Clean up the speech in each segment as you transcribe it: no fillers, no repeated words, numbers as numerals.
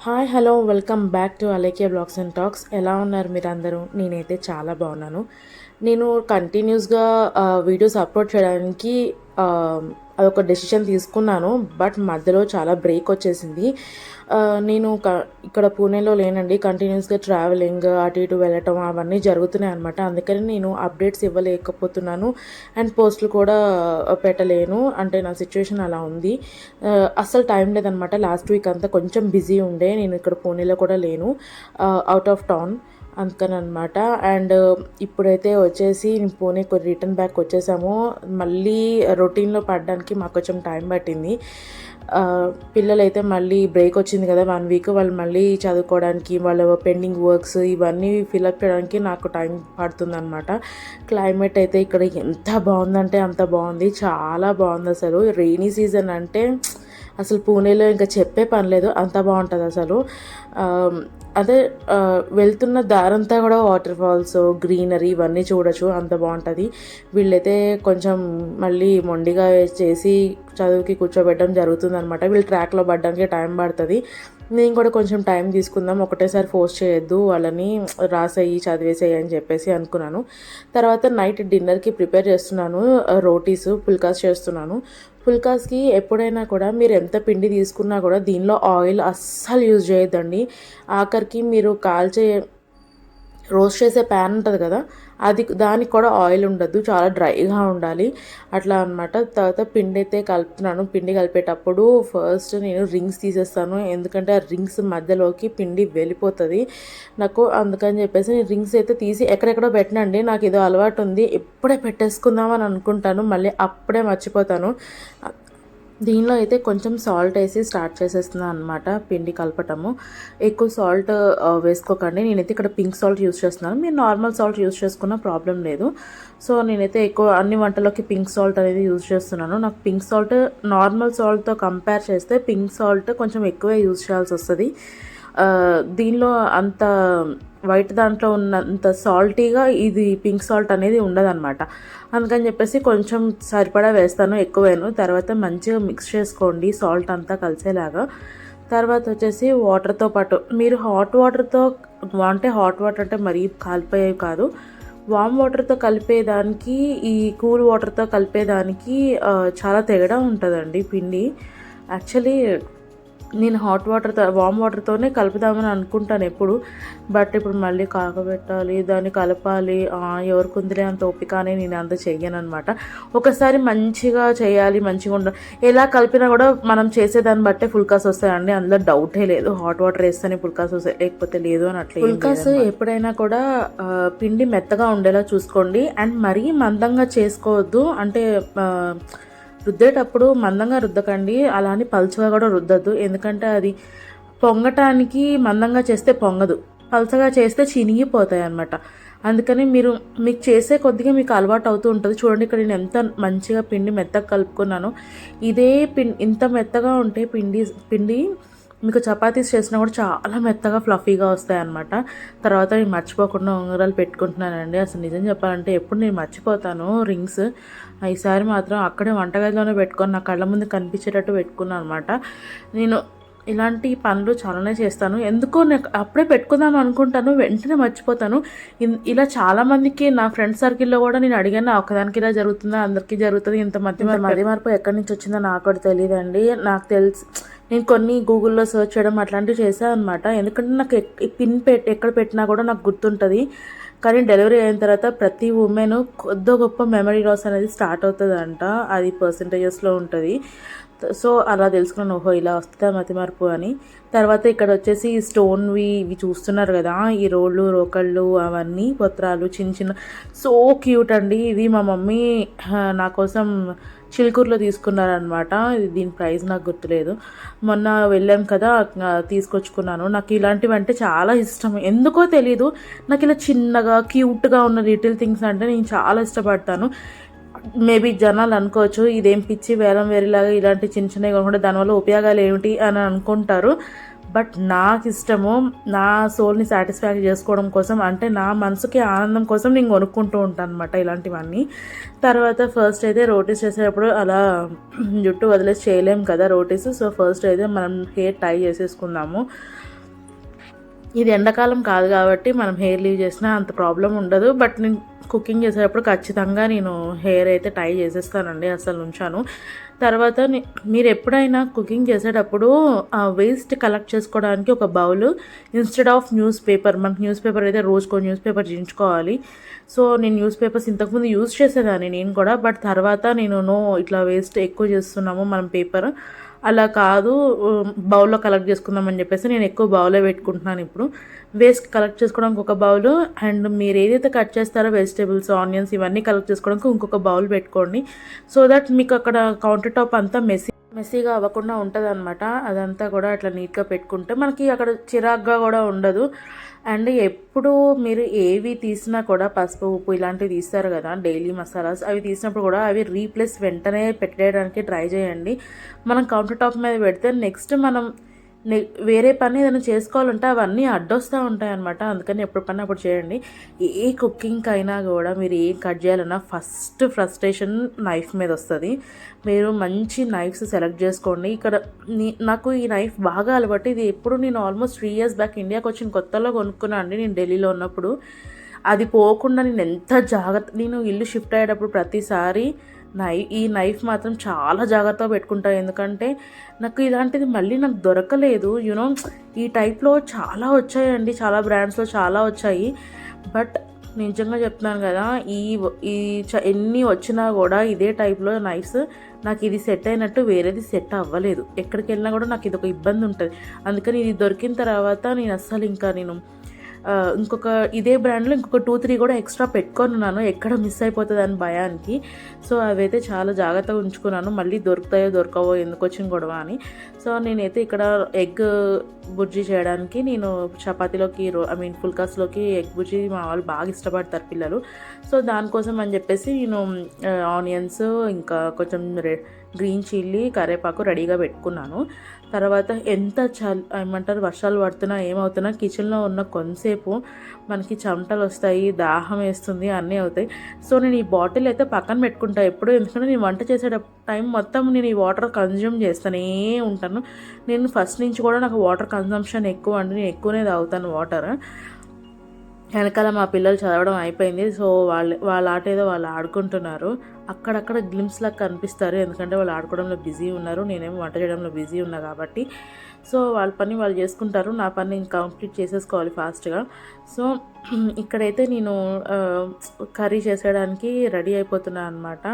Hi hello welcome back to Alekhya blogs and talks. ఎలా ఉన్నారు మీరు అందరూ? నేనైతే చాలా బాగున్నాను. నేను కంటిన్యూస్గా వీడియోస్ అప్లోడ్ చేయడానికి ఆ, అదొక డెసిషన్ తీసుకున్నాను. బట్ మధ్యలో చాలా బ్రేక్ వచ్చేసింది. నేను ఇక్కడ పూణేలో లేనండి. కంటిన్యూస్గా ట్రావెలింగ్ అటు ఇటు వెళ్ళటం అవన్నీ జరుగుతున్నాయి అనమాట. అందుకని నేను అప్డేట్స్ ఇవ్వలేకపోతున్నాను అండ్ పోస్టులు కూడా పెట్టలేను. అంటే నా సిచ్యువేషన్ అలా ఉంది. అస్సలు టైం లేదనమాట. లాస్ట్ వీక్ అంతా కొంచెం బిజీ ఉండే. నేను ఇక్కడ పూణేలో కూడా లేను, అవుట్ ఆఫ్ టౌన్, అందుకని అనమాట. అండ్ ఇప్పుడైతే వచ్చేసి నేను పూణేకి రిటర్న్ బ్యాక్ వచ్చేసాము. మళ్ళీ రొటీన్లో పడడానికి మాకు కొంచెం టైం పట్టింది. పిల్లలైతే మళ్ళీ బ్రేక్ వచ్చింది కదా 1 వీక్, వాళ్ళు మళ్ళీ చదువుకోవడానికి వాళ్ళ పెండింగ్ వర్క్స్ ఇవన్నీ ఫిల్అప్ చేయడానికి నాకు టైం పడుతుందన్నమాట. క్లైమేట్ అయితే ఇక్కడ ఎంత బాగుందంటే అంత బాగుంది, చాలా బాగుంది. అసలు రెయినీ సీజన్ అంటే అసలు పూణేలో ఇంకా చెప్పే పని లేదు, అంత బాగుంటుంది అసలు. అదే వెళ్తున్న దారంతా కూడా వాటర్ ఫాల్స్, గ్రీనరీ ఇవన్నీ చూడొచ్చు, అంత బాగుంటుంది. వీళ్ళైతే కొంచెం మళ్ళీ మొండిగా చేసి చదువుకి కూర్చోబెట్టడం జరుగుతుందనమాట. వీళ్ళు ట్రాక్లో పడడానికి టైం పడుతుంది. నేను కూడా కొంచెం టైం తీసుకుందాం, ఒకటేసారి ఫోర్స్ చేయొద్దు వాళ్ళని, రాసేయి చదివేసేయి అని చెప్పేసి అనుకున్నాను. తర్వాత నైట్ డిన్నర్కి ప్రిపేర్ చేస్తున్నాను. రోటీస్ పుల్కాస్ చేస్తున్నాను. పుల్కాస్కి ఎప్పుడైనా కూడా మీరు ఎంత పిండి తీసుకున్నా కూడా దీనిలో ఆయిల్ అస్సలు యూజ్ చేయొద్దండి. ఆఖరికి మీరు రోస్ట్ చేసే ప్యాన్ ఉంటుంది కదా, దానికి కూడా ఆయిల్ ఉండద్దు, చాలా డ్రైగా ఉండాలి అట్లా అనమాట. తర్వాత పిండి అయితే కలుపుతున్నాను. పిండి కలిపేటప్పుడు ఫస్ట్ నేను రింగ్స్ తీసేస్తాను, ఎందుకంటే ఆ రింగ్స్ మధ్యలోకి పిండి వెళ్ళిపోతుంది నాకు. అందుకని చెప్పేసి నేను రింగ్స్ అయితే తీసి ఎక్కడెక్కడో పెట్టినండి. నాకు ఏదో అలవాటు ఉంది, ఎప్పుడే పెట్టేసుకుందామని అనుకుంటాను, మళ్ళీ అప్పుడే మర్చిపోతాను. దీనిలో అయితే కొంచెం సాల్ట్ వేసి స్టార్ట్ చేసేస్తున్నాను అనమాట పిండి కలపటము. ఎక్కువ సాల్ట్ వేసుకోకండి. నేనైతే ఇక్కడ పింక్ సాల్ట్ యూస్ చేస్తున్నాను, మీరు నార్మల్ సాల్ట్ యూస్ చేసుకున్న ప్రాబ్లం లేదు. సో నేనైతే ఎక్కువ అన్ని వంటలోకి పింక్ సాల్ట్ అనేది యూజ్ చేస్తున్నాను. నాకు పింక్ సాల్ట్ నార్మల్ సాల్ట్తో కంపేర్ చేస్తే పింక్ సాల్ట్ కొంచెం ఎక్కువే యూజ్ చేయాల్సి వస్తుంది. దీనిలో అంత వైట్ దాంట్లో ఉన్నంత సాల్టీగా ఇది పింక్ సాల్ట్ అనేది ఉండదన్నమాట. అందుకని చెప్పేసి కొంచెం సరిపడా వేస్తాను, ఎక్కువేను. తర్వాత మంచిగా మిక్స్ చేసుకోండి సాల్ట్ అంతా కలిసేలాగా. తర్వాత వచ్చేసి వాటర్తో పాటు మీరు హాట్ వాటర్తో అంటే హాట్ వాటర్ అంటే మరీ కాలిపోయేవి కాదు, వామ్ వాటర్తో కలిపేదానికి ఈ కూల్ వాటర్తో కలిపేదానికి చాలా తేడా ఉంటుందండి పిండి. యాక్చువల్లీ నేను వామ్ వాటర్తోనే కలుపుదామని అనుకుంటాను ఎప్పుడు. బట్ ఇప్పుడు మళ్ళీ కాగబెట్టాలి, దాన్ని కలపాలి, ఎవరికి ఉందిలే అంత ఓపిక అని నేను అంత చెయ్యను అనమాట. ఒకసారి మంచిగా చేయాలి, మంచిగా ఉండాలి. ఎలా కలిపినా కూడా మనం చేసేదాన్ని బట్టే ఫుల్కాస్ వస్తాయండి, అందులో డౌటే లేదు. హాట్ వాటర్ వేస్తేనే ఫుల్కాస్ వస్తాయి, లేకపోతే లేదు అని అట్లా. ఫుల్కాస్ ఎప్పుడైనా కూడా పిండి మెత్తగా ఉండేలా చూసుకోండి, అండ్ మరీ మందంగా చేసుకోవద్దు. అంటే రుద్దేటప్పుడు మందంగా రుద్దకండి, అలా అని పలుచగా కూడా రుద్దద్దు, ఎందుకంటే అది పొంగటానికి మందంగా చేస్తే పొంగదు, పలుచగా చేస్తే చినిగిపోతాయి అన్నమాట. అందుకని మీకు చేసే కొద్దిగా మీకు అలవాటు అవుతూ ఉంటుంది. చూడండి ఇక్కడ నేను ఎంత మంచిగా పిండి మెత్తగా కలుపుకున్నాను. ఇదే ఇంత మెత్తగా ఉంటే పిండి మీకు చపాతీస్ చేసినా కూడా చాలా మెత్తగా ఫ్లఫీగా వస్తాయి అన్నమాట. తర్వాత నేను మర్చిపోకుండా ఉంగరాలు పెట్టుకుంటున్నానండి. అసలు నిజం చెప్పాలంటే ఎప్పుడు నేను మర్చిపోతాను రింగ్స్. ఈసారి మాత్రం అక్కడే వంటగదిలోనే పెట్టుకొని నా కళ్ళ ముందు కనిపించేటట్టు పెట్టుకున్నాను అనమాట. నేను ఇలాంటి పనులు చాలానే చేస్తాను, ఎందుకో నాకు అప్పుడే పెట్టుకుందాం అనుకుంటాను, వెంటనే మర్చిపోతాను. ఇలా చాలామందికి నా ఫ్రెండ్ సర్కిల్లో కూడా నేను అడిగాను, ఒకదానికి ఇలా జరుగుతుందా, అందరికీ జరుగుతుంది, ఇంత మధ్య మార్పు ఎక్కడి నుంచి వచ్చిందో నాకు కూడా తెలియదండి. నాకు తెలిసి నేను కొన్ని గూగుల్లో సెర్చ్ చేయడం అట్లాంటివి చేశాను అనమాట. ఎందుకంటే నాకు ఎక్కడ పెట్టినా కూడా నాకు గుర్తుంటుంది. కానీ డెలివరీ అయిన తర్వాత ప్రతి ఉమెన్ కొద్ది గొప్ప మెమరీ లాస్ అనేది స్టార్ట్ అవుతుందంట, అది పర్సంటేజెస్లో ఉంటుంది. సో అలా తెలుసుకున్నాను, ఓహో ఇలా వస్తుందా మతిమరుపు అని. తర్వాత ఇక్కడ వచ్చేసి ఇవి చూస్తున్నారు కదా, ఈ రోళ్ళు రోకళ్ళు అవన్నీ పత్రాలు చిన్న చిన్న, సో క్యూట్ అండి. ఇది మా మమ్మీ నా కోసం చిలుకూరులో తీసుకున్నారనమాట. దీని ప్రైస్ నాకు గుర్తులేదు, మొన్న వెళ్ళాం కదా తీసుకొచ్చుకున్నాను. నాకు ఇలాంటివి అంటే చాలా ఇష్టం, ఎందుకో తెలీదు. నాకు ఇలా చిన్నగా క్యూట్గా ఉన్న లిటిల్ థింగ్స్ అంటే నేను చాలా ఇష్టపడతాను. మేబీ జనాలు అనుకోవచ్చు ఇదేం పిచ్చి వేలం వేరేలాగా ఇలాంటి చిన్న చిన్నవి కాకుండా దానివల్ల ఉపయోగాలు ఏమిటి అని అనుకుంటారు. బట్ నాకు ఇష్టము, నా సోల్ని సాటిస్ఫై చేసుకోవడం కోసం, అంటే నా మనసుకి ఆనందం కోసం నేను కొనుక్కుంటూ ఉంటాను అనమాట ఇలాంటివన్నీ. తర్వాత ఫస్ట్ అయితే రోటీస్ చేసేటప్పుడు అలా జుట్టు వదిలేసి చేయలేము కదా రోటీస్. సో ఫస్ట్ అయితే మనం హెయిర్ టై చేసేసుకుందాము. ఇది ఎండాకాలం కాదు కాబట్టి మనం హెయిర్ లీవ్ చేసినా అంత ప్రాబ్లం ఉండదు. బట్ నేను కుకింగ్ చేసేటప్పుడు ఖచ్చితంగా నేను హెయిర్ అయితే టై చేసేస్తానండి, అసలు ఉంచాను. తర్వాత మీరు ఎప్పుడైనా కుకింగ్ చేసేటప్పుడు వేస్ట్ కలెక్ట్ చేసుకోవడానికి ఒక bowl instead of news paper, మనకు న్యూస్ పేపర్ అయితే రోజుకో న్యూస్ పేపర్ చించుకోవాలి. సో నేను న్యూస్ పేపర్స్ ఇంతకుముందు యూజ్ చేసేదాన్ని నేను కూడా. బట్ తర్వాత నేను ఇట్లా వేస్ట్ ఎక్కువ చేస్తున్నాము మనం పేపర్, అలా కాదు బౌల్లో కలెక్ట్ చేసుకుందామని చెప్పేసి నేను ఎక్కువ బౌలే పెట్టుకుంటున్నాను ఇప్పుడు. వేస్ట్ కలెక్ట్ చేసుకోవడానికి ఒక బౌల్, అండ్ మీరు ఏదైతే కట్ చేస్తారో వెజిటేబుల్స్, ఆనియన్స్ ఇవన్నీ కలెక్ట్ చేసుకోవడానికి ఇంకొక బౌల్ పెట్టుకోండి. సో దట్ మీకు అక్కడ కౌంటర్ టాప్ అంతా మెస్సీగా అవ్వకుండా ఉంటుంది అనమాట. అదంతా కూడా అట్లా నీట్గా పెట్టుకుంటే మనకి అక్కడ చిరాగ్గా కూడా ఉండదు. అండ్ ఎప్పుడు మీరు ఏవి తీసినా కూడా పసుపు, ఉప్పు ఇలాంటివి తీస్తారు కదా డైలీ మసాలాస్, అవి తీసినప్పుడు కూడా అవి రీప్లేస్ వెంటనే పెట్టేయడానికి ట్రై చేయండి. మనం కౌంటర్ టాప్ మీద పెడితే నెక్స్ట్ మనం వేరే పని ఏదైనా చేసుకోవాలంటే అవన్నీ అడ్డొస్తూ ఉంటాయి అనమాట. అందుకని ఎప్పుడు పని అప్పుడు చేయండి. ఏ కుకింగ్ అయినా కూడా మీరు ఏం కట్ చేయాలన్నా ఫస్ట్ ఫ్రస్ట్రేషన్ నైఫ్ మీద వస్తుంది. మీరు మంచి నైఫ్స్ సెలెక్ట్ చేసుకోండి. ఇక్కడ నాకు ఈ నైఫ్ బాగా అలవాటు. ఇది ఎప్పుడు నేను ఆల్మోస్ట్ 3 years బ్యాక్ ఇండియాకి వచ్చిన కొత్తలో కొనుక్కున్నాను అండి, నేను ఢిల్లీలో ఉన్నప్పుడు. అది పోకుండా నేను ఎంత జాగ్రత్త, నేను ఇల్లు షిఫ్ట్ అయ్యేటప్పుడు ప్రతిసారి ఈ నైఫ్ మాత్రం చాలా జాగ్రత్తగా పెట్టుకుంటాను. ఎందుకంటే నాకు ఇలాంటిది మళ్ళీ నాకు దొరకలేదు. యూనో ఈ టైప్లో చాలా వచ్చాయండి, చాలా బ్రాండ్స్లో చాలా వచ్చాయి. బట్ నిజంగా చెప్తున్నాను కదా, ఈ ఎన్ని వచ్చినా కూడా ఇదే టైప్లో నైఫ్స్ నాకు ఇది సెట్ అయినట్టు వేరేది సెట్ అవ్వలేదు. ఎక్కడికి వెళ్ళినా కూడా నాకు ఇది ఒక ఇబ్బంది ఉంటుంది. అందుకని ఇది దొరికిన తర్వాత నేను అస్సలు ఇంకా ఇంకొక ఇదే బ్రాండ్లో ఇంకొక 2-3 కూడా ఎక్స్ట్రా పెట్టుకొని ఉన్నాను, ఎక్కడ మిస్ అయిపోతుంది అని భయానికి. సో అవైతే చాలా జాగ్రత్తగా ఉంచుకున్నాను, మళ్ళీ దొరుకుతాయో దొరకవో ఎందుకు వచ్చిన గొడవ అని. సో నేనైతే ఇక్కడ ఎగ్ బుర్జీ చేయడానికి నేను చపాతీలోకి ఫుల్కాస్లోకి ఎగ్ బుర్జీ మా వాళ్ళు బాగా ఇష్టపడతారు పిల్లలు. సో దానికోసం అని చెప్పేసి నేను ఆనియన్స్, ఇంకా కొంచెం గ్రీన్ చిల్లీ, కరివేపాకు రెడీగా పెట్టుకున్నాను. తర్వాత ఎంత వర్షాలు పడుతున్నా ఏమవుతున్నా కిచెన్లో ఉన్న కొంతసేపు మనకి చెమటలు వస్తాయి, దాహం వేస్తుంది, అన్నీ అవుతాయి. సో నేను ఈ బాటిల్ అయితే పక్కన పెట్టుకుంటా ఎప్పుడు, ఎందుకంటే నేను వంట చేసే టైం మొత్తం నేను ఈ వాటర్ కన్జ్యూమ్ చేస్తూనే ఉంటాను. నేను ఫస్ట్ నుంచి కూడా నాకు వాటర్ కన్జంప్షన్ ఎక్కువ అండి, నేను ఎక్కువనే తాగుతాను వాటర్. వెనకాల మా పిల్లలు చదవడం అయిపోయింది. సో వాళ్ళ ఆట ఏదో వాళ్ళు ఆడుకుంటున్నారు. అక్కడక్కడ గ్లిమ్స్ లాగా కనిపిస్తారు, ఎందుకంటే వాళ్ళు ఆడుకోవడంలో బిజీ ఉన్నారు, నేనేమో వంట చేయడంలో బిజీ ఉన్నా కాబట్టి. సో వాళ్ళ పని వాళ్ళు చేసుకుంటారు, నా పని నేను కంప్లీట్ చేసేసుకోవాలి ఫాస్ట్గా. సో ఇక్కడైతే నేను కర్రీ చేసేయడానికి రెడీ అయిపోతున్నాను అనమాట.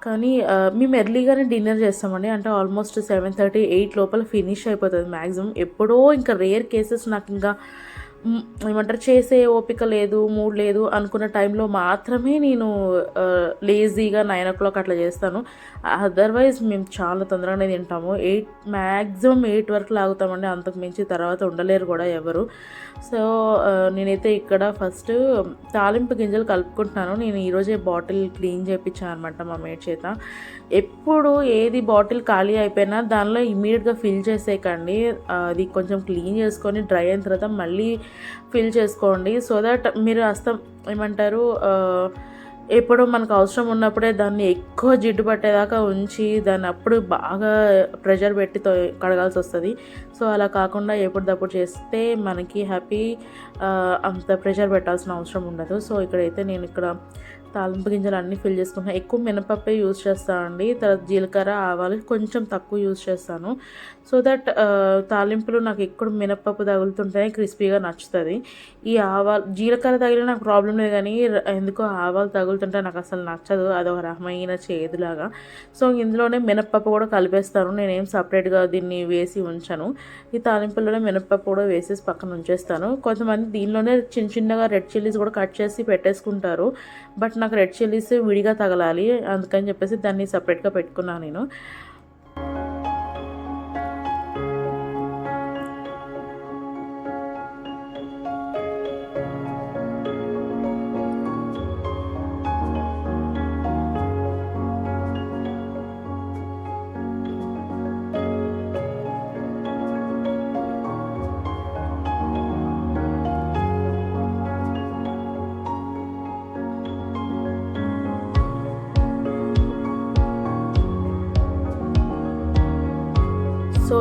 కానీ మేము ఎర్లీగానే డిన్నర్ చేస్తామండి, అంటే ఆల్మోస్ట్ 7:30, 8 లోపల ఫినిష్ అయిపోతుంది మ్యాక్సిమం. ఎప్పుడో ఇంకా రేర్ కేసెస్ నాకు ఇంకా చేసే ఓపిక లేదు, మూడ్ లేదు అనుకున్న టైంలో మాత్రమే నేను లేజీగా 9 o'clock అట్లా చేస్తాను. అదర్వైజ్ మేము చాలా తొందరగానే తింటాము. మ్యాక్సిమం 8 వరకు లాగుతామండి, అంతకు మించి తర్వాత ఉండలేరు కూడా ఎవరు. సో నేనైతే ఇక్కడ ఫస్ట్ తాలింపు గింజలు కలుపుకుంటున్నాను. నేను ఈరోజే బాటిల్ క్లీన్ చేయించాను అనమాట మా మేడ్ చేత. ఎప్పుడు ఏది బాటిల్ ఖాళీ అయిపోయినా దానిలో ఇమీడియట్గా ఫిల్ చేసేయకండి, అది కొంచెం క్లీన్ చేసుకొని డ్రై అయిన తర్వాత మళ్ళీ ఫిల్ చేసుకోండి. సో దట్ మీరు ఎప్పుడు మనకు అవసరం ఉన్నప్పుడే దాన్ని ఎక్కువ జిడ్డు పట్టేదాకా ఉంచి దాన్ని అప్పుడు బాగా ప్రెషర్ పెట్టి కడగాల్సి వస్తుంది. సో అలా కాకుండా ఎప్పటిదప్పుడు చేస్తే మనకి అంత ప్రెషర్ పెట్టాల్సిన అవసరం ఉండదు. సో ఇక్కడైతే నేను తాలింపు గింజలు అన్నీ ఫిల్ చేసుకుంటాను. ఎక్కువ మినపప్పే యూజ్ చేస్తానండి, తర్వాత జీలకర్ర, ఆవాలు కొంచెం తక్కువ యూజ్ చేస్తాను. సో దట్ తాలింపులు నాకు ఎక్కువ మినపప్పు తగులుతుంటేనే క్రిస్పీగా నచ్చుతుంది. ఈ జీలకర్ర తగిలిన నాకు ప్రాబ్లం లేదు, కానీ ఎందుకో ఆవాలు తగులుతుంటే నాకు అసలు నచ్చదు, అదొక రకమైన చేదులాగా. సో ఇందులోనే మినపప్పు కూడా కలిపేస్తాను, నేనేం సపరేట్గా దీన్ని వేసి ఉంచాను. ఈ తాలింపులోనే మినపప్పు కూడా వేసేసి పక్కన ఉంచేస్తాను. కొంతమంది దీనిలోనే చిన్న చిన్నగా రెడ్ చిల్లీస్ కూడా కట్ చేసి పెట్టేసుకుంటారు, బట్ నాకు రెడ్ చిల్లీస్ విడిగా తగలాలి, అందుకని చెప్పేసి దాన్ని సపరేట్గా పెట్టుకున్నాను నేను.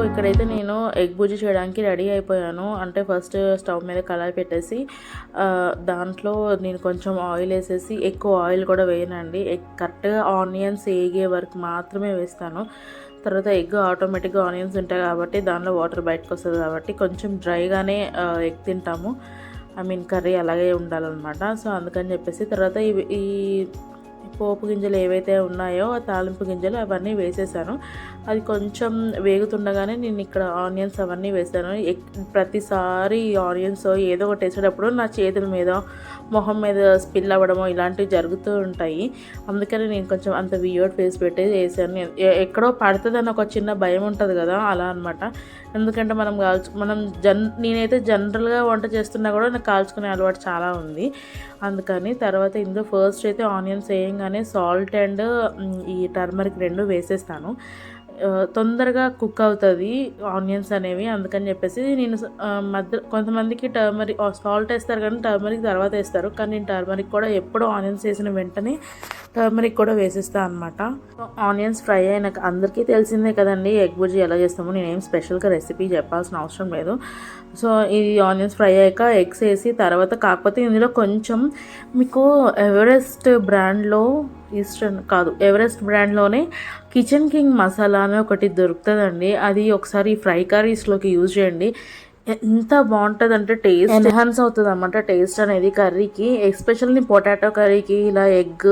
ఇక్కడైతే నేను ఎగ్ బుజ్జి చేయడానికి రెడీ అయిపోయాను. అంటే ఫస్ట్ స్టవ్ మీద కళాయి పెట్టేసి దాంట్లో నేను కొంచెం ఆయిల్ వేసేసి, ఎక్కువ ఆయిల్ కూడా వేయనండి, కరెక్ట్గా ఆనియన్స్ వేగే వరకు మాత్రమే వేస్తాను. తర్వాత ఎగ్ ఆటోమేటిక్గా ఆనియన్స్ ఉంటాయి కాబట్టి దానిలో వాటర్ బయటకు వస్తుంది కాబట్టి కొంచెం డ్రైగానే ఎగ్ తింటాము. కర్రీ అలాగే ఉండాలన్నమాట. సో అందుకని చెప్పేసి తర్వాత ఈ పోపు గింజలు ఏవైతే ఉన్నాయో తాలింపు గింజలు అవన్నీ వేసేసాను. అది కొంచెం వేగుతుండగానే నేను ఇక్కడ ఆనియన్స్ అవన్నీ వేసాను. ప్రతిసారి ఆనియన్స్ ఏదో ఒకటి వేసేటప్పుడు నా చేతుల మీద, మొహం మీద స్పిల్ అవ్వడము ఇలాంటివి జరుగుతూ ఉంటాయి. అందుకని నేను కొంచెం అంత వియర్డ్ ఫేస్ పెట్టి వేసాను. ఎక్కడో పడుతుందని ఒక చిన్న భయం ఉంటుంది కదా, అలా అనమాట. ఎందుకంటే నేనైతే జనరల్గా వంట చేస్తున్నా కూడా నాకు కాల్చుకునే అలవాటు చాలా ఉంది. అందుకని తర్వాత ఇందులో ఫస్ట్ అయితే ఆనియన్స్ వేయంగానే సాల్ట్ అండ్ ఈ టర్మరిక్ 2 వేసేస్తాను. తొందరగా కుక్ అవుతుంది ఆనియన్స్ అనేవి. అందుకని చెప్పేసి నేను కొంతమందికి సాల్ట్ వేస్తారు కానీ టర్మరిక్ తర్వాత వేస్తారు. కానీ నేను టర్మరిక్ కూడా ఎప్పుడు ఆనియన్స్ వేసిన వెంటనే టర్మరిక్ కూడా వేసేస్తాను అనమాట. ఆనియన్స్ ఫ్రై అయినాక అందరికీ తెలిసిందే కదండి ఎగ్ బుర్జీ ఎలా చేస్తామో. నేనేం స్పెషల్గా రెసిపీ చెప్పాల్సిన అవసరం లేదు. సో ఈ ఆనియన్స్ ఫ్రై అయ్యాక ఎగ్స్ వేసి తర్వాత, కాకపోతే ఇందులో కొంచెం మీకు ఎవరెస్ట్ బ్రాండ్లోనే కిచెన్ కింగ్ మసాలా అని ఒకటి దొరుకుతుందండి. అది ఒకసారి ఫ్రై కర్రీస్లోకి యూజ్ చేయండి. ఎంత బాగుంటుంది అంటే టేస్ట్ ఎన్హాన్స్ అవుతుంది అన్నమాట, టేస్ట్ అనేది కర్రీకి. ఎస్పెషల్లీ పొటాటో కర్రీకి, ఇలా ఎగ్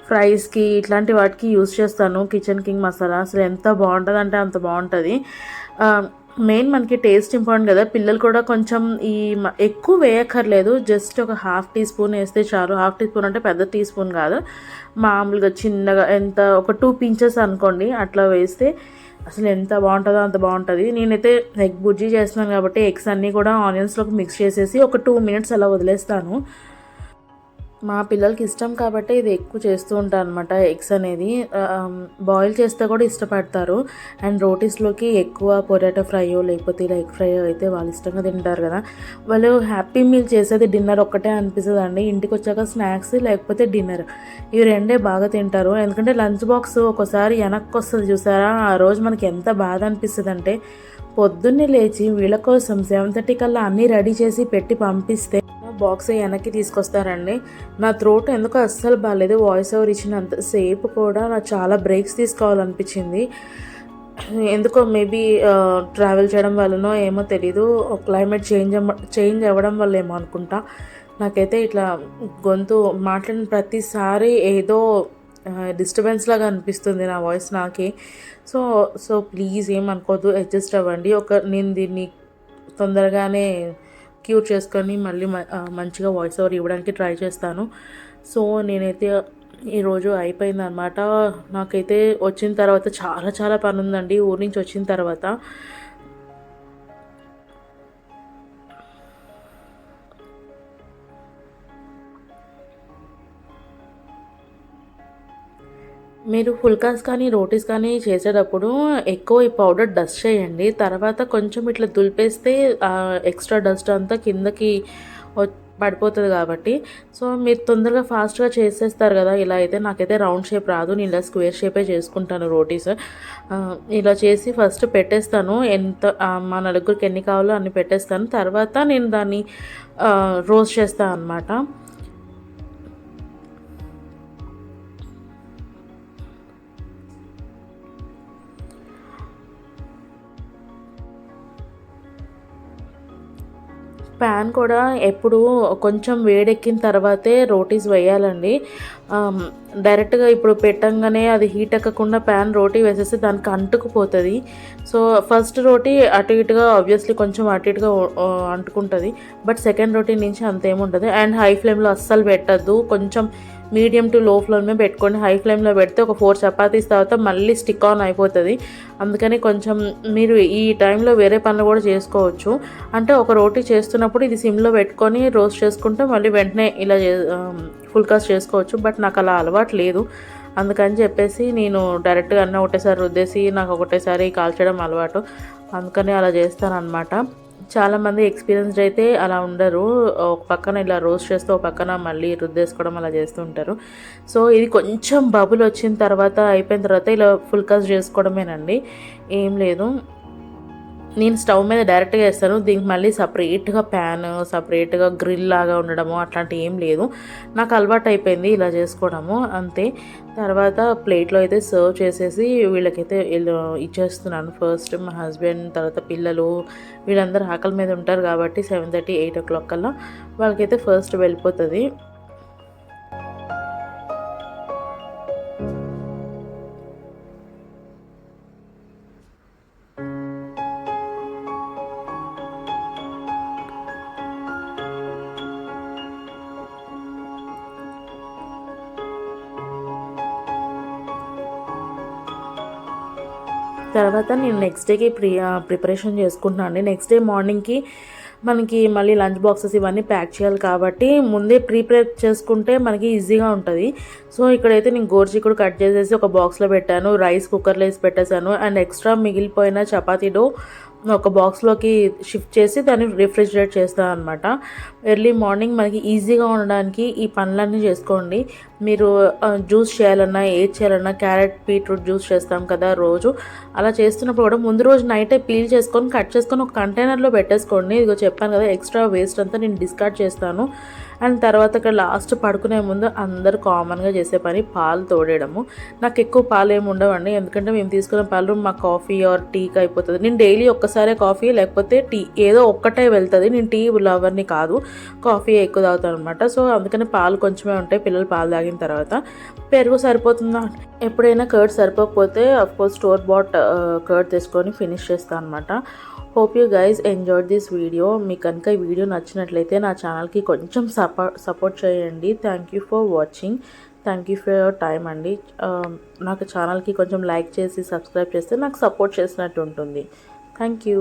ఫ్రైస్కి, ఇట్లాంటి వాటికి యూజ్ చేస్తాను కిచెన్ కింగ్ మసాలా. అసలు ఎంత బాగుంటుంది అంటే అంత బాగుంటుంది. మెయిన్ మనకి టేస్ట్ ఇంపార్టెంట్ కదా. పిల్లలు కూడా కొంచెం ఎక్కువ వేయక్కర్లేదు, జస్ట్ ఒక 1/2 టీ స్పూన్ వేస్తే చాలు. 1/2 టీ స్పూన్ అంటే పెద్ద టీ స్పూన్ కాదు, మామూలుగా చిన్నగా ఒక 2 పించెస్ అనుకోండి, అట్లా వేస్తే అసలు ఎంత బాగుంటుందో అంత బాగుంటుంది. నేనైతే ఎగ్ బుర్జీ చేస్తున్నాను కాబట్టి ఎగ్స్ అన్నీ కూడా ఆనియన్స్లోకి మిక్స్ చేసేసి ఒక 2 మినిట్స్ అలా వదిలేస్తాను. మా పిల్లలకి ఇష్టం కాబట్టి ఇది ఎక్కువ చేస్తూ ఉంటాను అనమాట. ఎగ్స్ అనేది బాయిల్ చేస్తే కూడా ఇష్టపడతారు. అండ్ రోటీస్లోకి ఎక్కువ పొటాటో ఫ్రైయో లేకపోతే ఇలా ఎగ్ ఫ్రైయో అయితే వాళ్ళు ఇష్టంగా తింటారు కదా. వాళ్ళు హ్యాపీ మీల్ చేసేది డిన్నర్ ఒక్కటే అనిపిస్తుంది అండి. ఇంటికి వచ్చాక స్నాక్స్ లేకపోతే డిన్నర్, ఇవి రెండే బాగా తింటారు. ఎందుకంటే లంచ్ బాక్స్ ఒకసారి వెనక్కి వస్తుంది చూసారా, ఆ రోజు మనకి ఎంత బాధ అనిపిస్తుంది అంటే, పొద్దున్నే లేచి వీళ్ళ కోసం 7:30 కల్లా అన్నీ రెడీ చేసి పెట్టి పంపిస్తే బాక్స్ వెనక్కి తీసుకొస్తారండి. నా థ్రోట్ ఎందుకో అస్సలు బాగాలేదు. వాయిస్ ఓవర్ ఇచ్చినంతసేపు కూడా నాకు చాలా బ్రేక్స్ తీసుకోవాలనిపించింది. ఎందుకో మేబీ ట్రావెల్ చేయడం వల్లనో ఏమో తెలీదు, క్లైమేట్ చేంజ్ అవ్వడం వల్ల ఏమో అనుకుంటా. నాకైతే ఇట్లా గొంతు మాట్లాడిన ప్రతిసారి ఏదో డిస్టర్బెన్స్ లాగా అనిపిస్తుంది నా వాయిస్ నాకే. సో ప్లీజ్ ఏమనుకోవద్దు, అడ్జస్ట్ అవ్వండి. నేను దీన్ని తొందరగానే క్యూర్ చేసుకొని మళ్ళీ మంచిగా వాయిస్ ఓవర్ ఇవ్వడానికి ట్రై చేస్తాను. సో నేనైతే ఈరోజు అయిపోయిందనమాట. నాకైతే వచ్చిన తర్వాత చాలా చాలా పని ఉందండి ఊరి నుంచి వచ్చిన తర్వాత. మీరు ఫుల్కాస్ కానీ రోటీస్ కానీ చేసేటప్పుడు ఎక్కువ ఈ పౌడర్ డస్ట్ చేయండి. తర్వాత కొంచెం ఇట్లా దులిపేస్తే ఎక్స్ట్రా డస్ట్ అంతా కిందకి పడిపోతుంది కాబట్టి. సో మీరు తొందరగా ఫాస్ట్గా చేసేస్తారు కదా. ఇలా అయితే నాకైతే రౌండ్ షేప్ రాదు, నేను ఇలా స్క్వేర్ షేపే చేసుకుంటాను రోటీస్. ఇలా చేసి ఫస్ట్ పెట్టేస్తాను, మా నలుగురికి ఎన్ని కావాలో అన్ని పెట్టేస్తాను. తర్వాత నేను దాన్ని రోస్ట్ చేస్తాను అన్నమాట. ప్యాన్ కూడా ఎప్పుడు కొంచెం వేడెక్కిన తర్వాతే రోటీస్ వేయాలండి. డైరెక్ట్గా ఇప్పుడు పెట్టంగానే అది హీట్ ఎక్కకుండా రోటీ వేసేస్తే దానికి అంటుకుపోతుంది. సో ఫస్ట్ రోటీ అటు ఇటుగా ఆబ్వియస్లీ కొంచెం అటు ఇటుగా అంటుకుంటుంది, బట్ సెకండ్ రోటీ నుంచి అంతేముంటుంది. అండ్ హై ఫ్లేమ్లో అస్సలు పెట్టద్దు, కొంచెం మీడియం టు లో ఫ్లేమ్లో పెట్టుకోండి. హై ఫ్లేమ్లో పెడితే ఒక 4 చపాతీస్ తర్వాత మళ్ళీ స్టిక్ ఆన్ అయిపోతుంది. అందుకని కొంచెం మీరు ఈ టైంలో వేరే పనులు కూడా చేసుకోవచ్చు. అంటే ఒక రోటీ చేస్తున్నప్పుడు ఇది సిమ్లో పెట్టుకొని రోస్ట్ చేసుకుంటే మళ్ళీ వెంటనే ఇలా ఫుల్కాస్ చేసుకోవచ్చు. బట్ నాకు అలా అలవాటు లేదు, అందుకని చెప్పేసి నేను డైరెక్ట్గా అన్నీ ఒకటేసారి రుద్దేసి నాకు ఒకటేసారి కాల్చడం అలవాటు, అందుకని అలా చేస్తాను అనమాట. చాలామంది ఎక్స్పీరియన్స్డ్ అయితే అలా ఉండరు, ఒక పక్కన ఇలా రోస్ట్ చేస్తూ ఒక పక్కన మళ్ళీ రుద్దేసుకోవడం అలా చేస్తూ ఉంటారు. సో ఇది కొంచెం బబుల్ వచ్చిన తర్వాత అయిపోయిన తర్వాత ఇలా ఫుల్కాస్ చేసుకోవడమేనండి, ఏం లేదు. నేను స్టవ్ మీద డైరెక్ట్గా వేస్తాను. దీనికి మళ్ళీ సపరేట్గా ప్యాన్, సపరేట్గా గ్రిల్ లాగా ఉండడము అట్లాంటి ఏం లేదు. నాకు అలవాటు అయిపోయింది ఇలా చేసుకోవడము అంతే. తర్వాత ప్లేట్లో అయితే సర్వ్ చేసేసి వీళ్ళకైతే ఇచ్చేస్తున్నాను. ఫస్ట్ మా హస్బెండ్, తర్వాత పిల్లలు వీళ్ళందరూ ఆకలి మీద ఉంటారు కాబట్టి 7:30, 8 o'clock కల్లా వాళ్ళకైతే ఫస్ట్ వెళ్ళిపోతుంది. తర్వాత నేను నెక్స్ట్ డేకి ప్రిపరేషన్ చేసుకుంటున్నాను అండి. నెక్స్ట్ డే మార్నింగ్కి మనకి మళ్ళీ లంచ్ బాక్సెస్ ఇవన్నీ ప్యాక్ చేయాలి కాబట్టి ముందే ప్రిపేర్ చేసుకుంటే మనకి ఈజీగా ఉంటుంది. సో ఇక్కడైతే నేను గోరుచిక్కుడు కట్ చేసేసి ఒక బాక్స్లో పెట్టాను. రైస్ కుక్కర్లో వేసి పెట్టేశాను. అండ్ ఎక్స్ట్రా మిగిలిపోయిన చపాతీ డో ఒక బాక్స్లోకి షిఫ్ట్ చేసి దాన్ని రిఫ్రిజిరేట్ చేస్తాను అనమాట. ఎర్లీ మార్నింగ్ మనకి ఈజీగా ఉండడానికి ఈ పనులన్నీ చేసుకోండి. మీరు జ్యూస్ చేయాలన్నా, ఏది చేయాలన్నా, క్యారెట్ బీట్రూట్ జ్యూస్ చేస్తాం కదా రోజు, అలా చేస్తున్నప్పుడు కూడా ముందు రోజు నైటే పీల్ చేసుకొని కట్ చేసుకొని ఒక కంటైనర్లో పెట్టేసుకోండి. ఇదిగో చెప్పాను కదా, ఎక్స్ట్రా వేస్ట్ అంతా నేను డిస్కార్డ్ చేస్తాను. అండ్ తర్వాత ఇక్కడ లాస్ట్ పడుకునే ముందు అందరు కామన్గా చేసే పని పాలు తోడేయడము. నాకు ఎక్కువ పాలు ఏమి ఉండవండి, ఎందుకంటే మేము తీసుకున్న పాలు మా కాఫీ ఆర్ టీకి అయిపోతుంది. నేను డైలీ ఒక్కసారే కాఫీ లేకపోతే టీ ఏదో ఒక్కటే వెళ్తుంది. నేను టీ లవర్ని కాదు, కాఫీ ఎక్కువ తాగుతాను అనమాట. సో అందుకని పాలు కొంచెమే ఉంటాయి. పిల్లలు పాలు తాగిన తర్వాత పెరుగు సరిపోతుందా, ఎప్పుడైనా కర్డ్ సరిపోకపోతే అఫ్కోర్స్ స్టోర్ బాట్ కర్డ్ తెచ్చుకొని ఫినిష్ చేస్తాను అనమాట. Hope you guys enjoyed this video. మీకు కనుక ఈ వీడియో నచ్చినట్లయితే నా ఛానల్కి కొంచెం సపోర్ట్ చేయండి. Thank you for watching. Thank you for your time అండి. నాకు ఛానల్కి కొంచెం లైక్ చేసి సబ్స్క్రైబ్ చేస్తే నాకు సపోర్ట్ చేసినట్టు ఉంటుంది. Thank you.